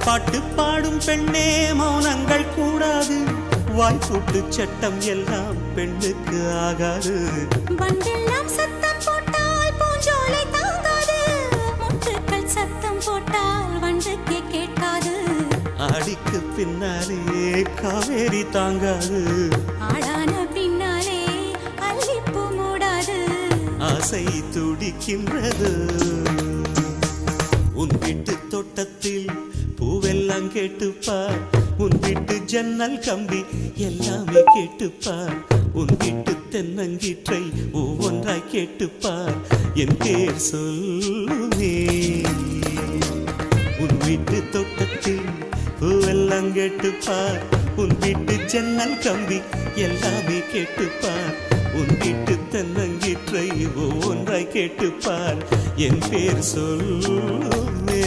பாட்டு பாடும் பெண்ணே மௌனங்கள் கூடாது, வாய்ப்பூட்டு சட்டம் எல்லாம் பெண்ணுக்கு ஆகாது. வண்டெல்லாம் சத்தம் போட்டால் பூஞ்சோலை தாங்காது, முட்டுக்கள் சத்தம் போட்டால் வண்டுக்கே கேட்காது. ஆடிக்கு பின்னாலே காவேரி தாங்காது, ஆளான பின்னாலே அல்லிப்பூ மூடாது. ஆசை துடிக்கின்றது. உன் வீட்டு தோட்டத்தில் பூவெல்லாம் கேட்டுப்பார், உன் வீட்டு ஜன்னல் கம்பி எல்லாமே கேட்டுப்பார், உன் வீட்டு தென்னங்கீற்றை ஒவ்வொன்றாய் கேட்டுப்பார், என் பேர் சொல்லுமே. உன் வீட்டு தோட்டத்தில் பூவெல்லாம் கேட்டுப்பார், உன் வீட்டு ஜன்னல் கம்பி எல்லாமே கேட்டுப்பார், உன் வீட்டு தென்னங்கீற்றை ஒவ்வொன்றாய் கேட்டுப்பார், என் பேர் சொல்லுமே.